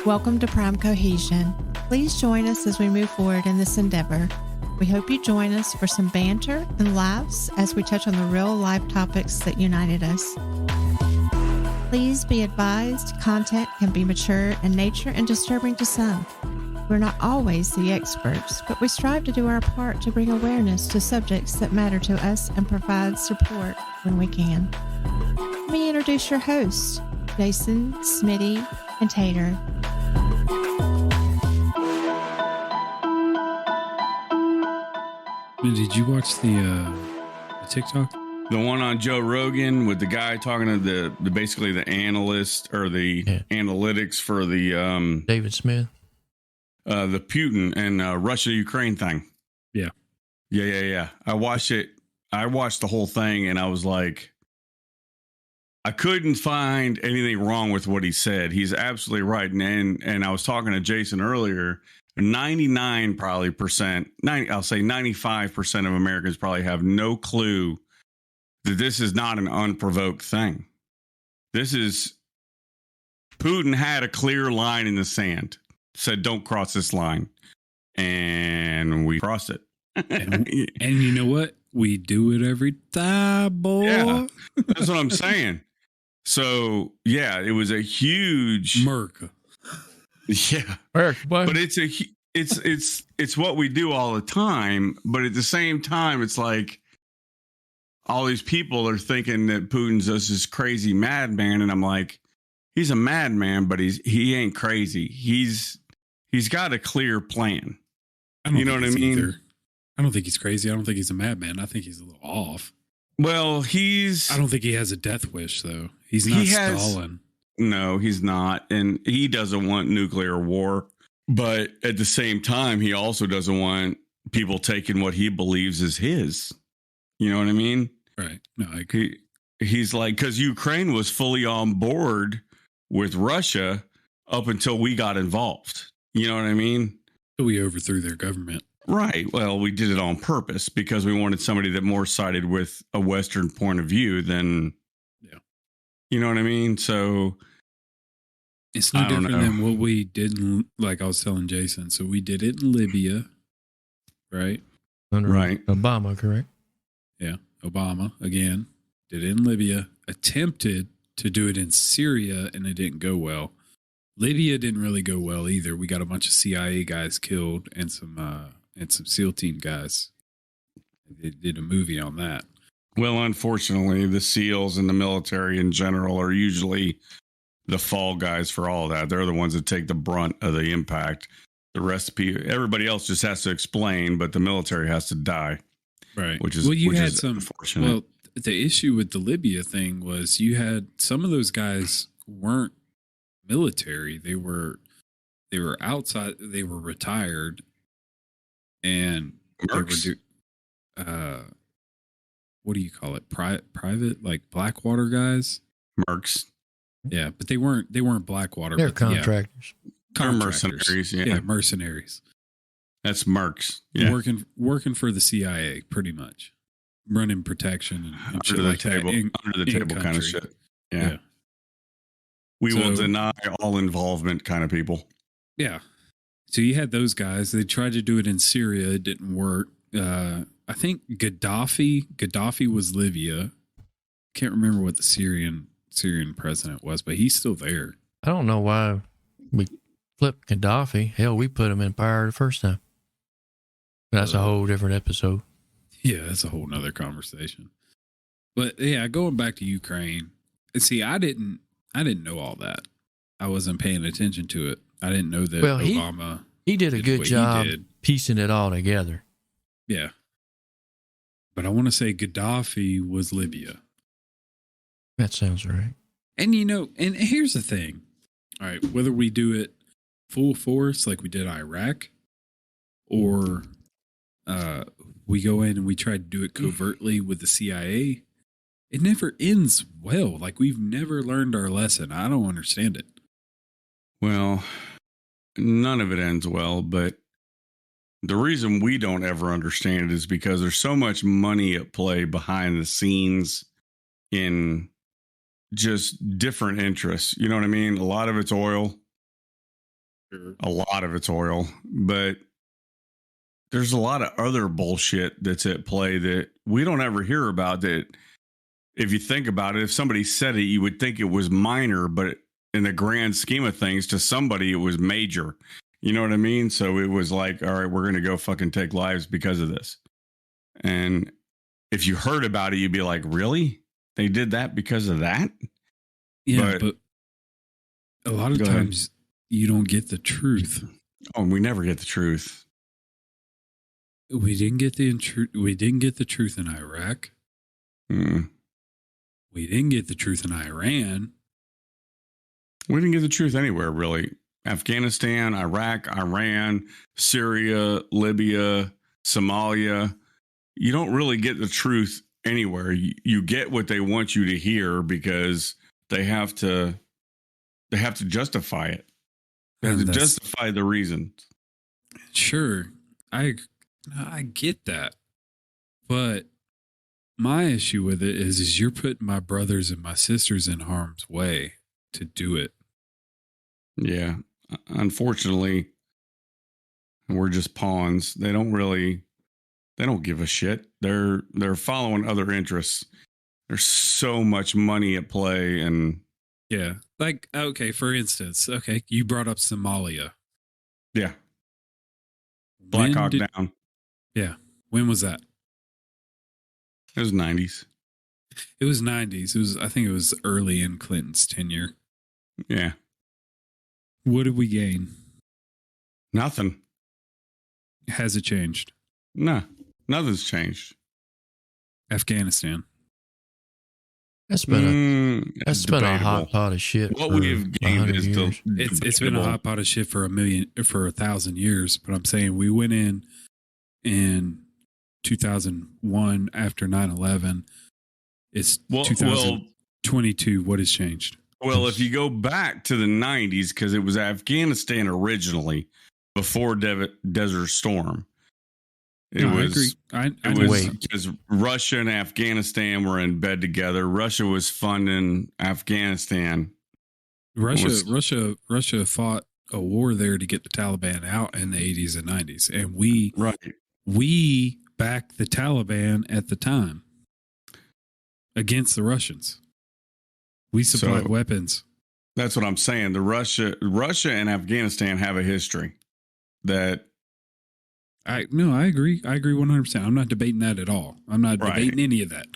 Welcome to Prime Cohesion. Please join us as we move forward in this endeavor. We hope you join us for some banter and laughs as we touch on the real life topics that united us. Please be advised, content can be mature in nature and disturbing to some. We're not always the experts, but we strive to do our part to bring awareness to subjects that matter to us and provide support when we can. Let me introduce your hosts, Jason, Smitty, and Tater. Did you watch the TikTok? The one on Joe Rogan with the guy talking to the basically the analyst or the analytics for the David Smith, the Putin and Russia-Ukraine thing. Yeah. I watched it. I watched the whole thing, and I was like, I couldn't find anything wrong with what he said. He's absolutely right. And I was talking to Jason earlier. 99 probably percent, I'll say 95% of Americans probably have no clue that this is not an unprovoked thing. This is Putin had a clear line in the sand, said, don't cross this line. And we crossed it. and you know what? We do it every time, boy. Yeah, that's what I'm saying. So, yeah, it was a huge America. Yeah, but it's what we do all the time. But at the same time, it's like all these people are thinking that Putin's just this crazy madman, and I'm like, he's a madman, but he ain't crazy. He's got a clear plan. You know what I mean? Either. I don't think he's crazy. I don't think he's a madman. I think he's a little off. Well, I don't think he has a death wish, though. He's not Stalin. No, he's not. And he doesn't want nuclear war. But at the same time, he also doesn't want people taking what he believes is his. You know what I mean? Right. No, I agree. He's like, because Ukraine was fully on board with Russia up until we got involved. You know what I mean? We overthrew their government. Right. Well, we did it on purpose because we wanted somebody that more sided with a Western point of view than... You know what I mean? So it's no different than what we did, like I was telling Jason. So we did it in Libya, right? Right. Obama, correct? Yeah. Obama, again, did it in Libya, attempted to do it in Syria, and it didn't go well. Libya didn't really go well either. We got a bunch of CIA guys killed and some SEAL team guys. They did a movie on that. Well, unfortunately, the SEALs and the military in general are usually the fall guys for all of that. They're the ones that take the brunt of the impact. The rest of people, everybody else just has to explain, but the military has to die. Right. Which is unfortunate. Well, the issue with the Libya thing was you had some of those guys weren't military. They were outside. They were retired, and Mercs. They were what do you call it? Private, like Blackwater guys? Mercs. Yeah, but they weren't Blackwater. They're contractors. They're mercenaries. Yeah, mercenaries. That's mercs. Yeah, working for the CIA, pretty much, running protection and under the table, under the table kind of shit. Yeah. We will deny all involvement, kind of people. Yeah. So you had those guys. They tried to do it in Syria. It didn't work. I think Gaddafi was Libya. Can't remember what the Syrian president was, but he's still there. I don't know why we flipped Gaddafi. Hell, we put him in power the first time. That's a whole different episode. Yeah, that's a whole nother conversation. But yeah, going back to Ukraine. See, I didn't know all that. I wasn't paying attention to it. I didn't know that Obama. He did a good job piecing it all together. Yeah. But I want to say Gaddafi was Libya. That sounds right. And and here's the thing. All right, whether we do it full force like we did Iraq, or we go in and we try to do it covertly with the CIA, it never ends well. Like, we've never learned our lesson. I don't understand it. Well, none of it ends well, but the reason we don't ever understand it is because there's so much money at play behind the scenes in just different interests. You know what I mean? A lot of it's oil. Sure. A lot of it's oil, but there's a lot of other bullshit that's at play that we don't ever hear about. That, if you think about it, if somebody said it, you would think it was minor, but in the grand scheme of things, to somebody, it was major. You know what I mean? So it was like, all right, we're going to go fucking take lives because of this. And if you heard about it, you'd be like, really? They did that because of that? Yeah, but a lot of times you don't get the truth. Oh, we never get the truth. We didn't get the truth in Iraq. Mm. We didn't get the truth in Iran. We didn't get the truth anywhere, really. Afghanistan, Iraq, Iran, Syria, Libya, Somalia. You don't really get the truth anywhere. You get what they want you to hear because they have to justify it. They have to justify the reasons. Sure. I get that. But my issue with it is you're putting my brothers and my sisters in harm's way to do it. Yeah. Unfortunately, we're just pawns. They don't give a shit. They're following other interests. There's so much money at play. And yeah, like, okay, for instance, okay, you brought up Somalia. Yeah. Black Hawk Down. Yeah. When was that? It was 90s. It was 90s. I think it was early in Clinton's tenure. Yeah. What did we gain? Nothing. Has it changed? No, nothing's changed. Afghanistan. That's been a hot pot of shit. What we've gained is it's been a hot pot of shit for 1,000 years. But I'm saying we went in 2001 after 9/11. It's 2022. What has changed? Well, if you go back to the 90s, because it was Afghanistan originally, before Desert Storm. I agree. It was because Russia and Afghanistan were in bed together. Russia was funding Afghanistan. Russia fought a war there to get the Taliban out in the 80s and 90s. And we backed the Taliban at the time against the Russians. We supplied weapons. That's what I'm saying. Russia and Afghanistan have a history that I agree. I agree 100%. I'm not debating that at all. I'm not debating any of that.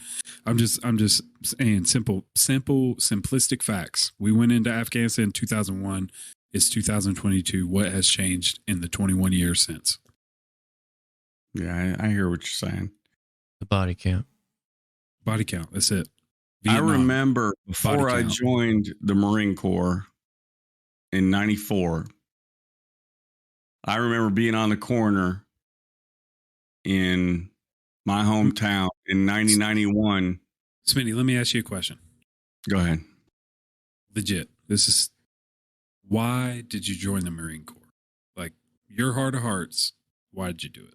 I'm just saying simplistic facts. We went into Afghanistan in 2001. It's 2022. What has changed in the 21 years since? Yeah, I hear what you're saying. The body count. Body count. That's it. Vietnam. I remember before I joined the Marine Corps in 94, I remember being on the corner in my hometown in 1991. Smitty, let me ask you a question. Go ahead. Legit. Why did you join the Marine Corps? Like, your heart of hearts, why did you do it?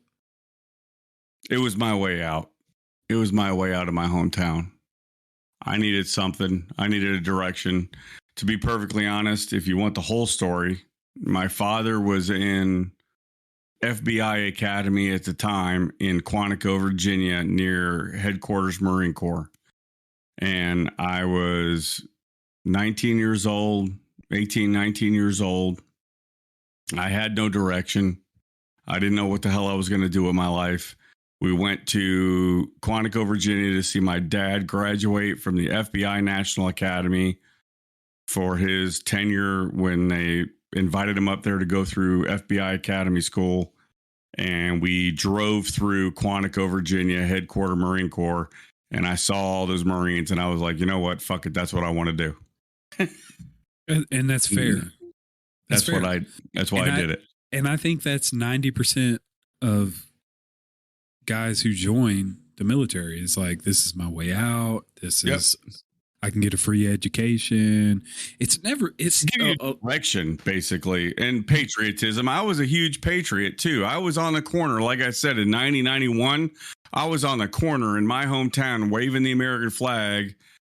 It was my way out. It was my way out of my hometown. I needed something. I needed a direction. To be perfectly honest, if you want the whole story, my father was in FBI Academy at the time in Quantico, Virginia, near headquarters Marine Corps. And I was 19 years old, 18, 19 years old. I had no direction. I didn't know what the hell I was going to do with my life. We went to Quantico, Virginia to see my dad graduate from the FBI National Academy for his tenure when they invited him up there to go through FBI Academy school. And we drove through Quantico, Virginia, headquarters Marine Corps. And I saw all those Marines and I was like, you know what? Fuck it. That's what I want to do. And that's fair. That's fair. Why I did it. And I think that's 90% of guys who join the military. It's like, this is my way out. This Yep. is, I can get a free education. It's Give you direction, basically, and patriotism. I was a huge patriot too. I was on the corner, like I said, in 1991. I was on the corner in my hometown, waving the American flag,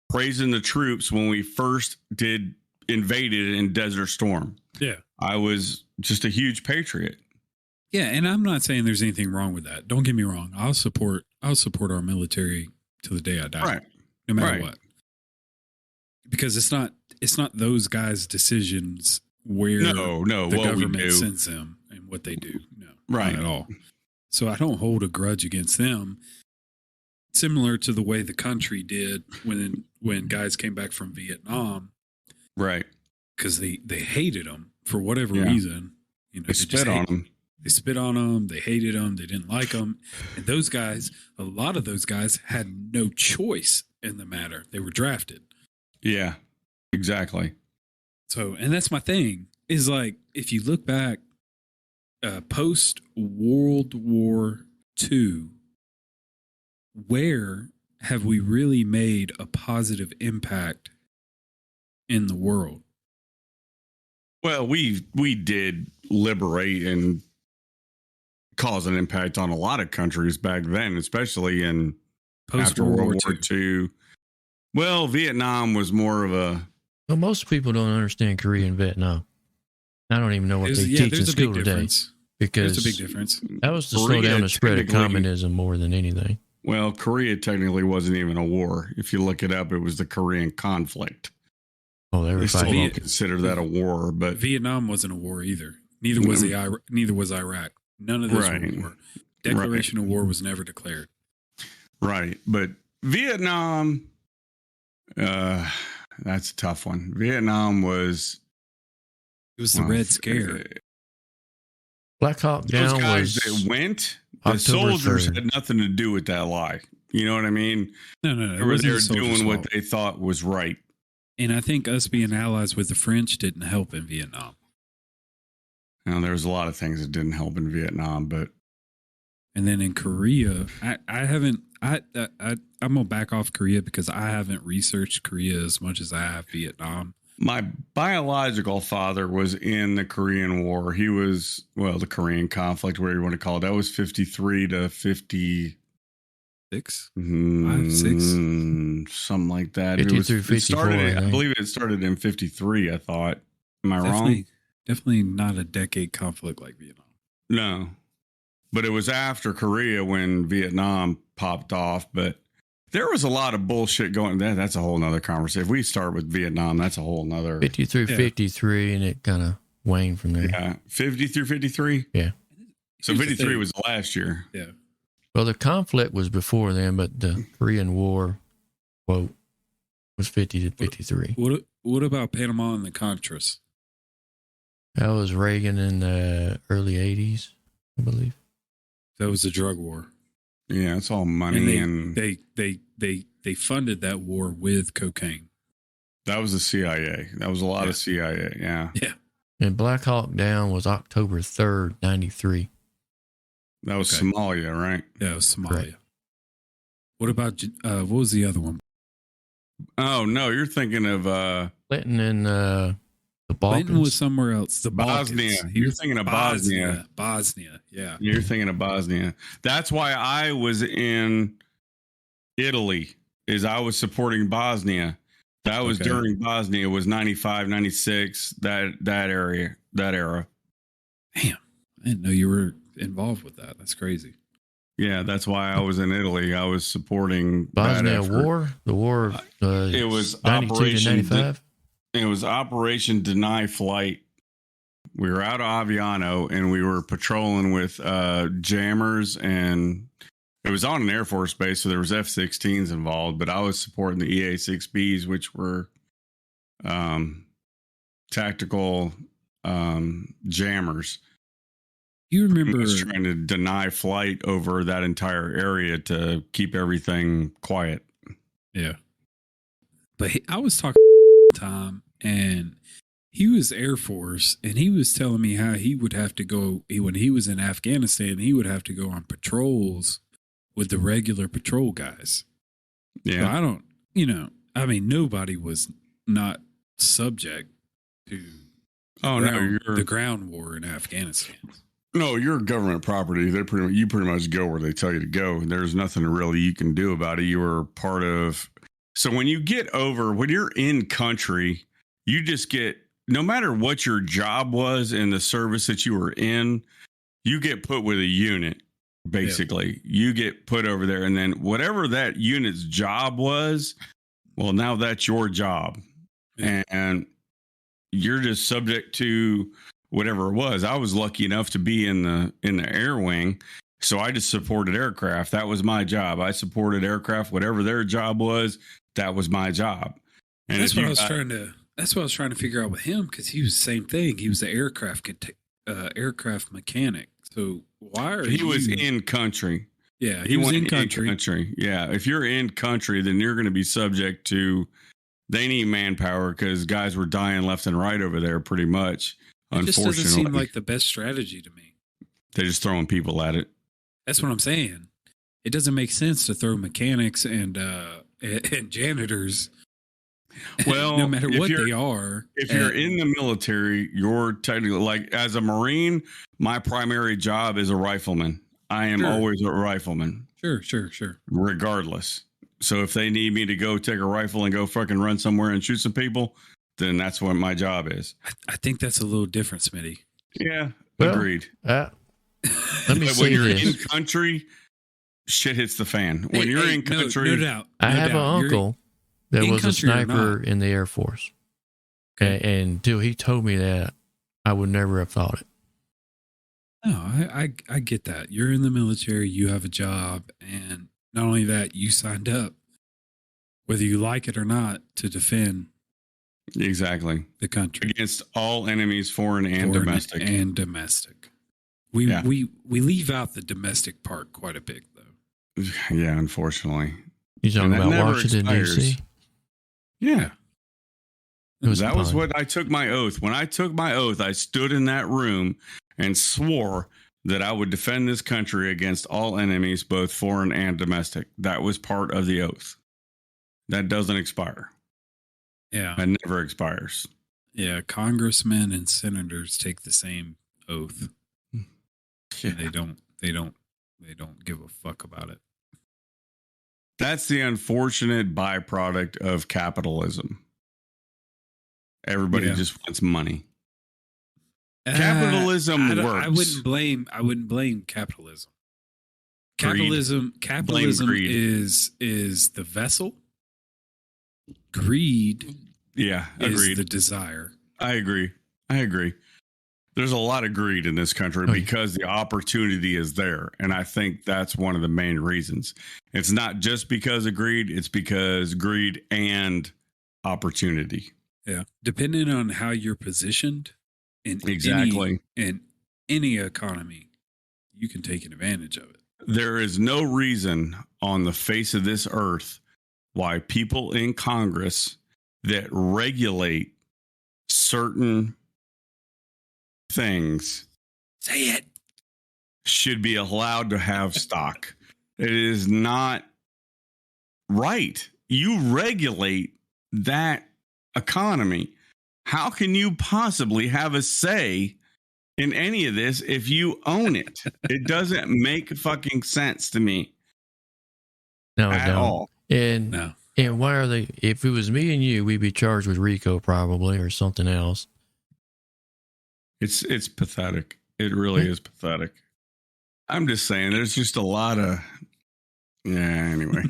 praising the troops when we first invaded in Desert Storm. Yeah, I was just a huge patriot. Yeah, and I'm not saying there's anything wrong with that. Don't get me wrong. I'll support our military till the day I die, Right? No matter what. Because it's not those guys' decisions where the government sends them and what they do. No, right, not at all. So I don't hold a grudge against them. Similar to the way the country did when guys came back from Vietnam, right? Because they hated them for whatever reason. You know, they spit on them. They spit on them. They hated them. They didn't like them. And those guys, a lot of those guys had no choice in the matter. They were drafted. Yeah, exactly. So, and that's my thing, is like, if you look back post World War II, where have we really made a positive impact in the world? Well, we did liberate and cause an impact on a lot of countries back then, especially in after World War II. Well, Vietnam was more of a... Well, most people don't understand Korea and Vietnam. I don't even know what they teach in school today. Because there's a big difference. That was to slow down the spread of communism more than anything. Well, Korea technically wasn't even a war. If you look it up, it was the Korean conflict. Oh, they still don't consider that a war, but Vietnam wasn't a war either. Neither was Iraq. None of those were a war. Declaration of war was never declared. Right, but Vietnam, that's a tough one. Vietnam was... It was the Red Scare. Black Hawk Down those guys was that went, October the soldiers 3rd. had nothing to do with that lie. You know what I mean? No. They were there doing what they thought was right. And I think us being allies with the French didn't help in Vietnam. Now, there was a lot of things that didn't help in Vietnam, but... And then in Korea, I'm going to back off Korea because I haven't researched Korea as much as I have Vietnam. My biological father was in the Korean War. He was, well, the Korean conflict, whatever you want to call it. That was 53 to 50. 6? 5, 6? Something like that. 50 through 54. I believe it started in 53, I thought. Am I wrong? Definitely not a decade conflict like Vietnam. No. But it was after Korea when Vietnam popped off. But there was a lot of bullshit going there. That's a whole nother conversation. If we start with Vietnam, that's a whole nother 50 through 53, and it kind of waned from there. Yeah. 50 through 53? Yeah. So 53 was last year. Yeah. Well, the conflict was before then, but the Korean War, quote, was 50 to 53. What about Panama and the Contras? That was Reagan in the early 80s, I believe. That was a drug war. Yeah, it's all money, and they funded that war with cocaine. That was the CIA. That was a lot of CIA. Yeah. Yeah. And Black Hawk Down was October 3rd, 93. That was Somalia, right? Yeah, it was Somalia. Right. What about what was the other one? Oh no, you're thinking of Clinton and the Balkans. Clinton was somewhere else. The Bosnia. Balkans. You're thinking of Bosnia. Bosnia. Yeah. You're thinking of Bosnia. That's why I was in Italy. Is I was supporting Bosnia. That was during Bosnia. It was 95, 96. That era. Damn, I didn't know you were involved with that. That's crazy. Yeah, that's why I was in Italy. I was supporting Bosnia War. The war. It was 92 Operation. to 95. It was Operation Deny Flight. We were out of Aviano and we were patrolling with jammers, and it was on an Air Force base, so there was F-16s involved. But I was supporting the EA-6Bs, which were tactical jammers. You remember trying to deny flight over that entire area to keep everything quiet. Yeah. But I was talking to Tom, and he was Air Force, and he was telling me how he would have to go when he was in Afghanistan. He would have to go on patrols with the regular patrol guys. Yeah. So I don't, nobody was not subject to the ground war in Afghanistan. No, you're government property. You pretty much go where they tell you to go. There's nothing really you can do about it. You were part of. So when you're in country, you just get, no matter what your job was in the service that you were in, you get put with a unit. Basically, you get put over there, and then whatever that unit's job was, well, now that's your job, and you're just subject to whatever it was. I was lucky enough to be in the air wing, so I just supported aircraft. That was my job. I supported aircraft. Whatever their job was, that was my job. And that's what I was trying to figure out with him, because he was the same thing. He was the aircraft mechanic. So he was in country. Yeah, he was in country. Yeah, if you're in country, then you're going to be subject to. They need manpower because guys were dying left and right over there, pretty much. It just doesn't seem like the best strategy to me. They're just throwing people at it. That's what I'm saying. It doesn't make sense to throw mechanics and janitors. Well, no matter what they are. If you're in the military, you're technically, like, as a Marine, my primary job is a rifleman. I am always a rifleman. Sure. Regardless. So if they need me to go take a rifle and go fucking run somewhere and shoot some people, then that's what my job is. I think that's a little different, Smitty. Yeah, agreed. Let me say when you're this. in country, shit hits the fan. When you're in country, no doubt. I have an uncle that was a sniper in the Air Force. Okay. And until he told me that, I would never have thought it. No, I get that. You're in the military, you have a job, and not only that, you signed up, whether you like it or not, to defend exactly the country against all enemies, foreign and domestic. We leave out the domestic part quite a bit, though. Yeah, unfortunately. You talking about Washington, D.C.? Yeah. That was what I took my oath. When I took my oath, I stood in that room and swore that I would defend this country against all enemies, both foreign and domestic. That was part of the oath. That doesn't expire. Yeah. It never expires. Yeah. Congressmen and senators take the same oath. Yeah. And they don't give a fuck about it. That's the unfortunate byproduct of capitalism. Everybody just wants money. Capitalism works. I wouldn't blame capitalism. Capitalism is the vessel. Greed, is the desire. I agree. There's a lot of greed in this country because the opportunity is there, and I think that's one of the main reasons. It's not just because of greed; it's because greed and opportunity. Yeah, depending on how you're positioned in any economy, you can take advantage of it. There is no reason on the face of this earth why people in Congress that regulate certain things should be allowed to have stock. It is not right. You regulate that economy. How can you possibly have a say in any of this if you own it? It doesn't make fucking sense to me. No, at all. And why are they? If it was me and you, we'd be charged with RICO probably or something else. It's pathetic. It really is pathetic. I'm just saying, there's just a lot of anyway.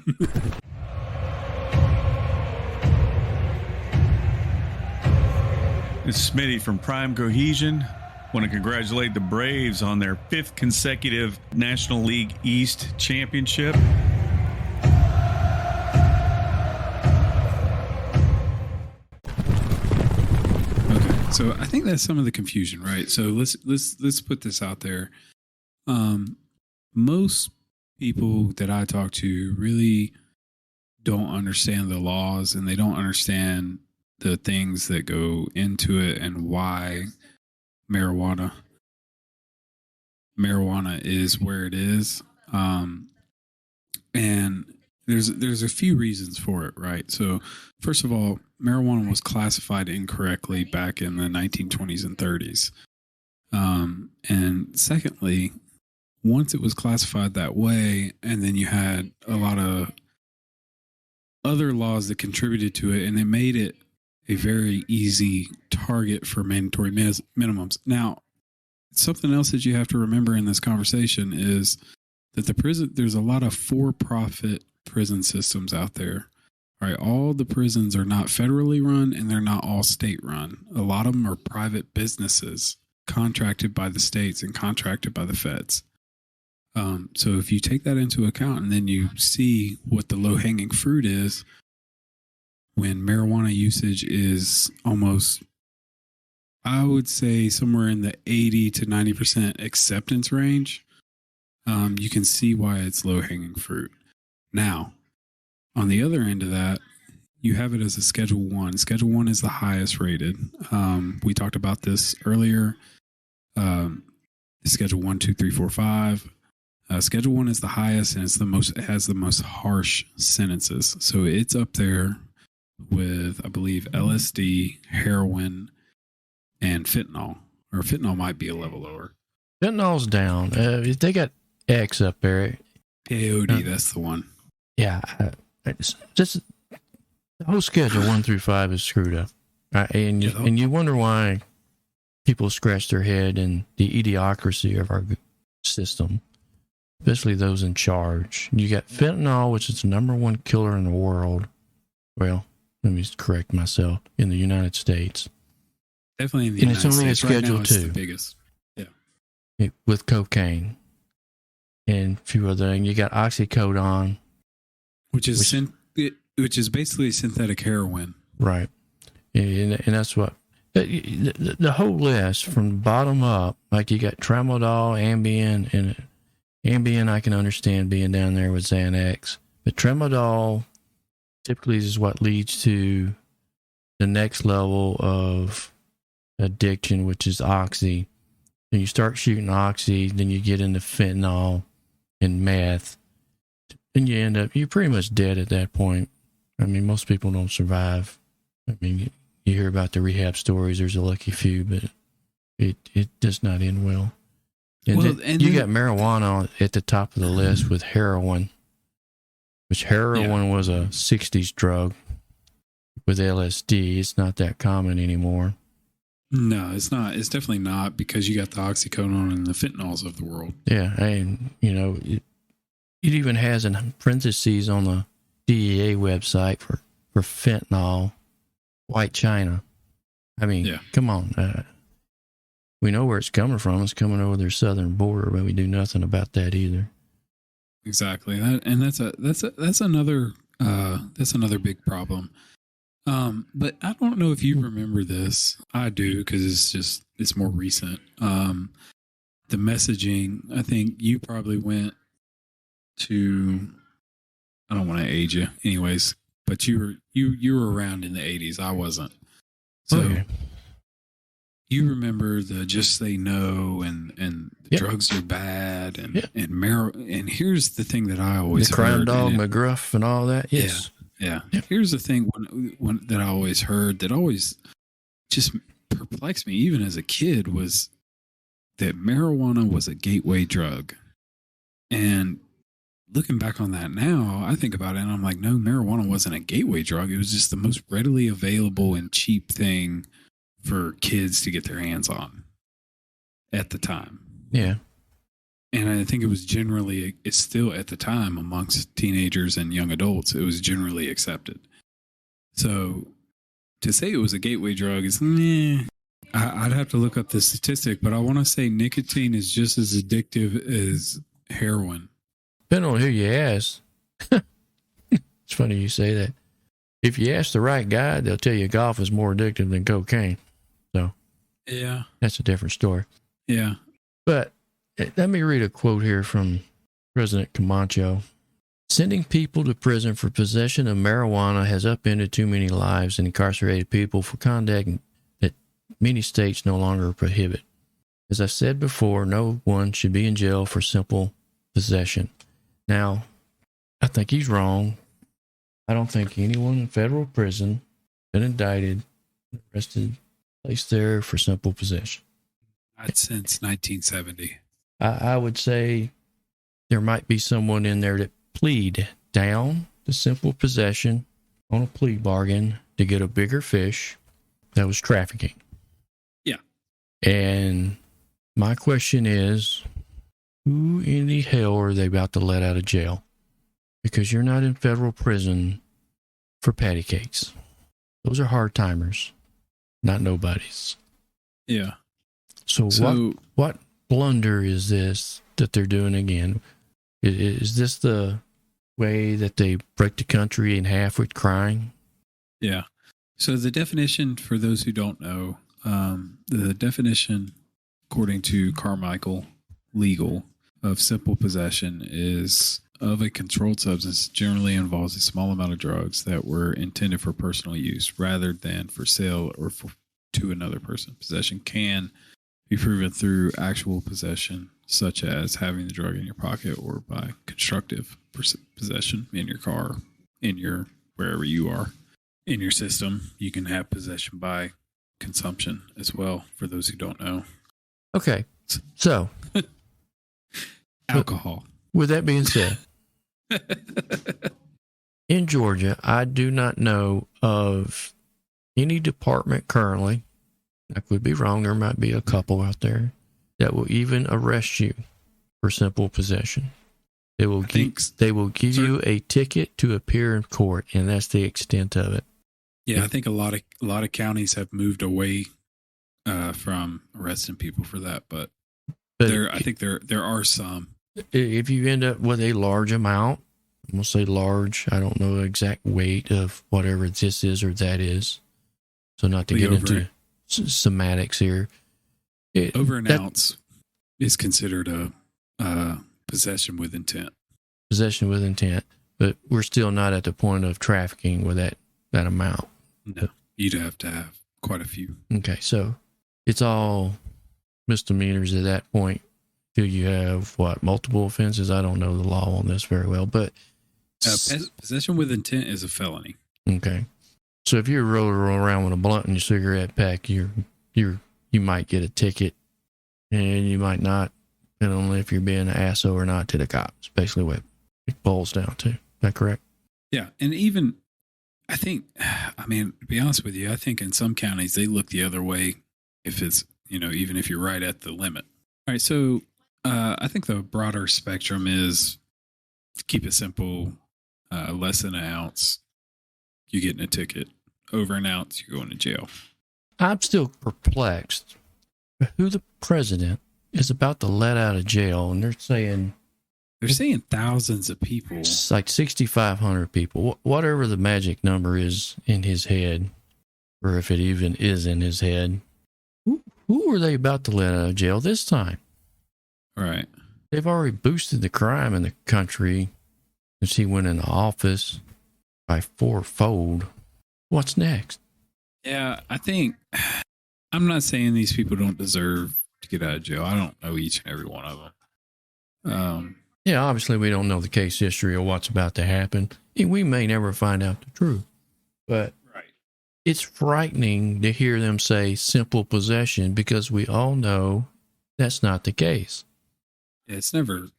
It's Smitty from Prime Cohesion. Want to congratulate the Braves on their 5th consecutive National League East championship. Okay, so I think that's some of the confusion, right? So let's put this out there. Most people that I talk to really don't understand the laws, and they don't understand the things that go into it and why marijuana is where it is. And there's a few reasons for it, right? So first of all, marijuana was classified incorrectly back in the 1920s and 30s. And secondly, once it was classified that way, and then you had a lot of other laws that contributed to it, and they made it a very easy target for mandatory minimums. Now, something else that you have to remember in this conversation is that there's a lot of for-profit prison systems out there. Right? All the prisons are not federally run, and they're not all state run. A lot of them are private businesses contracted by the states and contracted by the feds. So if you take that into account and then you see what the low-hanging fruit is when marijuana usage is almost, I would say, somewhere in the 80 to 90% acceptance range, you can see why it's low-hanging fruit. Now, on the other end of that, you have it as a Schedule 1. Schedule 1 is the highest rated. We talked about this earlier. Schedule 1, 2, 3, 4, 5. Schedule 1 is the highest, and it has the most harsh sentences. So it's up there with, I believe, LSD, heroin, and fentanyl. Or fentanyl might be a level lower. Fentanyl's down. They got X up there. PAOD, that's the one. Yeah. Just the whole schedule 1 through 5 is screwed up. And you wonder why people scratch their head in the idiocracy of our system, especially those in charge. You got fentanyl, which is the number one killer in the world. Well, let me correct myself. In the United States. Definitely in the and United it's only States. a Schedule right now, 2. It's the biggest. Yeah. With cocaine. And a few other things. You got oxycodone. Which is basically synthetic heroin. Right. And that's what... The whole list from the bottom up, like you got tramadol, Ambien, and Ambien I can understand being down there with Xanax. But tramadol typically is what leads to the next level of addiction, which is oxy. And you start shooting oxy, then you get into fentanyl and meth. And you're pretty much dead at that point. I mean, most people don't survive. I mean, you hear about the rehab stories. There's a lucky few, but it does not end well. And you got marijuana at the top of the list with heroin, which heroin was a 60s drug. With LSD, it's not that common anymore. No, it's not. It's definitely not, because you got the oxycodone and the fentanyls of the world. Yeah, and it even has in parentheses on the DEA website for fentanyl. White China. I mean, Come on. We know where it's coming from. It's coming over their southern border, but we do nothing about that either. Exactly. That's another big problem. But I don't know if you remember this. I do, because it's more recent. The messaging. I think you probably went to. I don't want to age you, anyways. But you were around in the 80s. I wasn't. So you remember the just say no and the drugs are bad and and here's the thing that I always the crime dog McGruff and all that. Yes. Yeah. Here's the thing one that I always heard that always just perplexed me even as a kid was that marijuana was a gateway drug. And looking back on that now, I think about it and I'm like, no, marijuana wasn't a gateway drug. It was just the most readily available and cheap thing for kids to get their hands on at the time. Yeah. And I think it's still at the time amongst teenagers and young adults, it was generally accepted. So to say it was a gateway drug is, I'd have to look up the statistic, but I want to say nicotine is just as addictive as heroin. Depending on who you ask. It's funny you say that. If you ask the right guy, they'll tell you golf is more addictive than cocaine. So, yeah, that's a different story. Yeah. But let me read a quote here from President Camacho. Sending people to prison for possession of marijuana has upended too many lives and incarcerated people for conduct that many states no longer prohibit. As I said before, no one should be in jail for simple possession. Now, I think he's wrong. I don't think anyone in federal prison been indicted, arrested, placed there for simple possession. Not since 1970. I would say there might be someone in there that plead down to simple possession on a plea bargain to get a bigger fish that was trafficking. Yeah. And my question is, who in the hell are they about to let out of jail? Because you're not in federal prison for patty cakes. Those are hard timers, not nobodies. Yeah. So what blunder is this that they're doing again? Is this the way that they break the country in half with crime? Yeah. So the definition, for those who don't know, the definition, according to Carmichael Legal, of simple possession is of a controlled substance generally involves a small amount of drugs that were intended for personal use rather than for sale or to another person. Possession can be proven through actual possession, such as having the drug in your pocket, or by constructive possession in your car, in your wherever you are in your system. You can have possession by consumption as well, for those who don't know. Okay. So alcohol. With that being said, in Georgia, I do not know of any department currently, I could be wrong, there might be a couple out there, that will even arrest you for simple possession. They will give you a ticket to appear in court, and that's the extent of it. Yeah, I think a lot of counties have moved away from arresting people for that, but I think there are some. If you end up with a large amount, I'm going to say large, I don't know the exact weight of whatever this is or that is, so not to get into semantics here. Over an ounce is considered a possession with intent. Possession with intent, but we're still not at the point of trafficking with that amount. No, you'd have to have quite a few. Okay, so it's all misdemeanors at that point. Do you have, multiple offenses? I don't know the law on this very well, but possession with intent is a felony. Okay. So if you're rolling around with a blunt in your cigarette pack, you might get a ticket, and you might not, depending on if you're being an asshole or not to the cops. Basically what it boils down to. Is that correct? Yeah, and even, I think, to be honest with you, I think in some counties they look the other way if it's, even if you're right at the limit. All right, so I think the broader spectrum is, to keep it simple, less than an ounce, you're getting a ticket. Over an ounce, you're going to jail. I'm still perplexed who the president is about to let out of jail, and they're saying thousands of people. It's like 6,500 people. Whatever the magic number is in his head, or if it even is in his head. Who are they about to let out of jail this time? Right. They've already boosted the crime in the country since he went into office by fourfold. What's next? Yeah, I'm not saying these people don't deserve to get out of jail. I don't know each and every one of them. Yeah, obviously we don't know the case history of what's about to happen. And we may never find out the truth. But it's frightening to hear them say simple possession, because we all know that's not the case. It's never,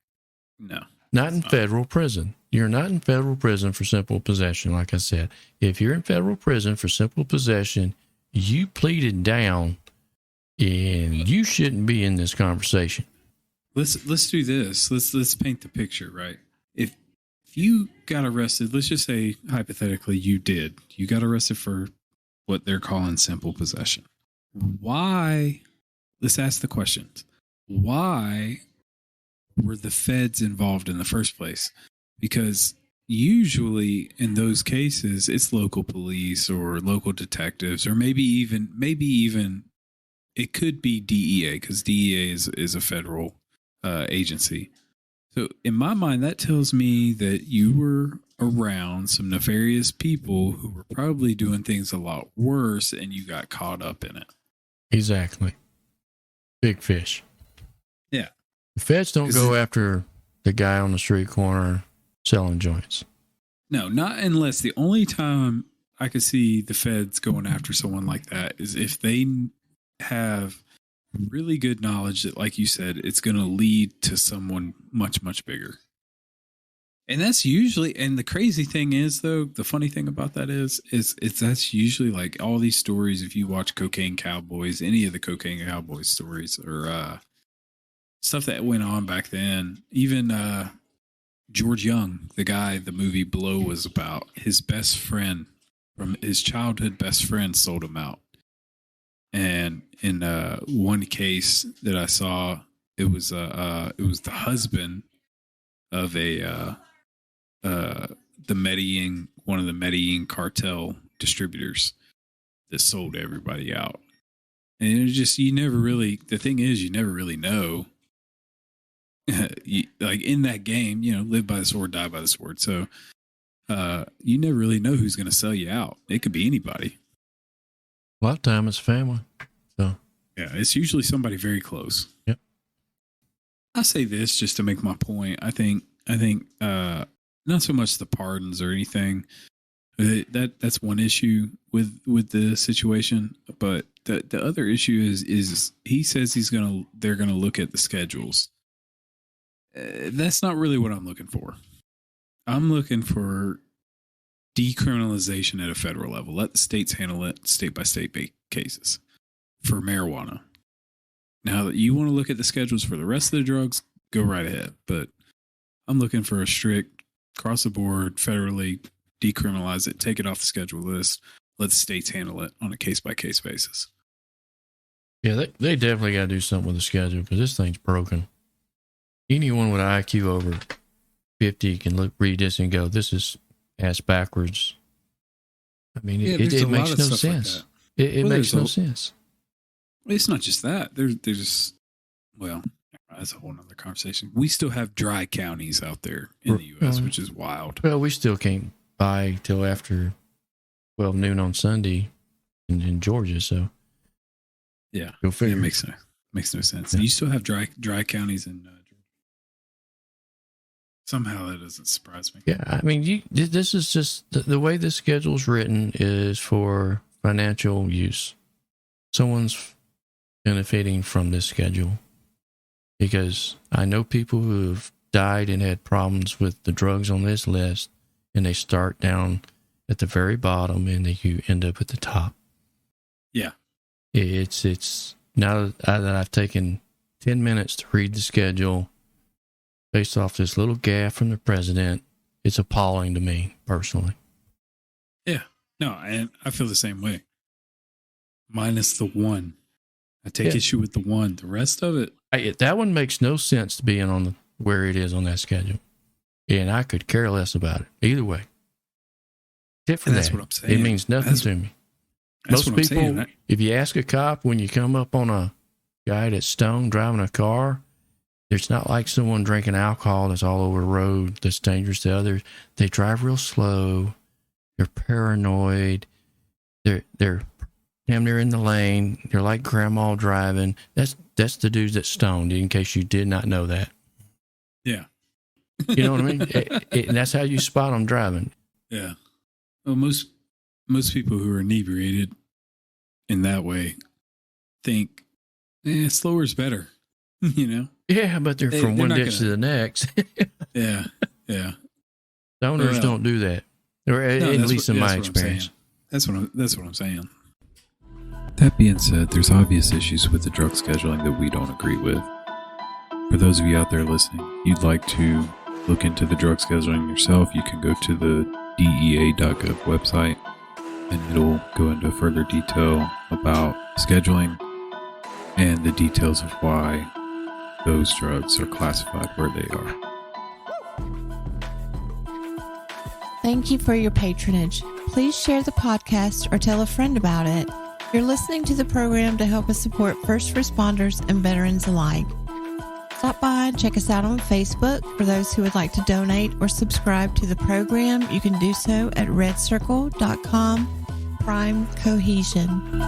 no. Not in federal prison. You're not in federal prison for simple possession, like I said. If you're in federal prison for simple possession, you pleaded down, and you shouldn't be in this conversation. Let's do this. Let's paint the picture, right? If you got arrested, let's just say hypothetically you got arrested for what they're calling simple possession. Why? Let's ask the questions. Why were the feds involved in the first place? Because usually in those cases, it's local police or local detectives, or maybe even it could be DEA, because DEA is a federal agency. So in my mind, that tells me that you were around some nefarious people who were probably doing things a lot worse, and you got caught up in it. Exactly. Big fish. Yeah. The feds don't go after the guy on the street corner selling joints. No, not unless the only time I could see the feds going after someone like that is if they have really good knowledge that, like you said, it's going to lead to someone much, much bigger. And that's usually, and the crazy thing is, though, the funny thing about that is that's usually like all these stories. If you watch Cocaine Cowboys, any of the Cocaine Cowboys stories, or stuff that went on back then, even George Young, the guy the movie Blow was about, his best friend from his childhood best friend sold him out. And in one case that I saw, it was the husband of one of the Medellin cartel distributors that sold everybody out. And it was just, the thing is, you never really know. Like in that game, live by the sword, die by the sword. So you never really know who's going to sell you out. It could be anybody. A lot of time it's family. So yeah, it's usually somebody very close. Yep. I say this just to make my point. I think not so much the pardons or anything. That's one issue with the situation, but the other issue is he says they're gonna look at the schedules. That's not really what I'm looking for. I'm looking for decriminalization at a federal level. Let the states handle it state by state cases for marijuana. Now that you want to look at the schedules for the rest of the drugs, go right ahead. But I'm looking for a strict across the board, federally decriminalize it, take it off the schedule list, let the states handle it on a case by case basis. Yeah, they definitely got to do something with the schedule because this thing's broken. Anyone with an IQ over 50 can read this and go, this is ass backwards. I mean, it makes no sense. Like it makes no sense. It's not just that. There's that's a whole nother conversation. We still have dry counties out there in the U.S., which is wild. Well, we still can't buy till after 12 noon on Sunday in Georgia. So yeah, go figure. It makes no sense. Yeah. You still have dry counties in Georgia. Somehow that doesn't surprise me. Yeah, I mean, this is just the way the schedule's written is for financial use. Someone's benefiting from this schedule. Because I know people who have died and had problems with the drugs on this list, and they start down at the very bottom and you end up at the top. Yeah. It's now that I've taken 10 minutes to read the schedule based off this little gaffe from the president, it's appalling to me personally. Yeah. No, and I feel the same way. Minus the one. I take issue with the one. The rest of it. That one makes no sense to being on where it is on that schedule. And I could care less about it. Either way. Except for that's what I'm saying. It means nothing to me. Most people, if you ask a cop when you come up on a guy that's stoned driving a car, it's not like someone drinking alcohol that's all over the road that's dangerous to others. They drive real slow. They're paranoid. They're damn near in the lane. They're like grandma driving. That's the dude that's stoned, in case you did not know that. Yeah. You know what I mean? And that's how you spot them driving. Yeah. Well, most people who are inebriated in that way think, slower is better, you know? Yeah, but they're from one ditch to the next. Yeah. Stoners don't do that. Or at least in my experience. That's what I'm saying. That being said, there's obvious issues with the drug scheduling that we don't agree with. For those of you out there listening, you'd like to look into the drug scheduling yourself, you can go to the DEA.gov website and it'll go into further detail about scheduling and the details of why those drugs are classified where they are. Thank you for your patronage. Please share the podcast or tell a friend about it. You're listening to the program to help us support first responders and veterans alike. Stop by and check us out on Facebook. For those who would like to donate or subscribe to the program, you can do so at redcircle.com/Cohesion.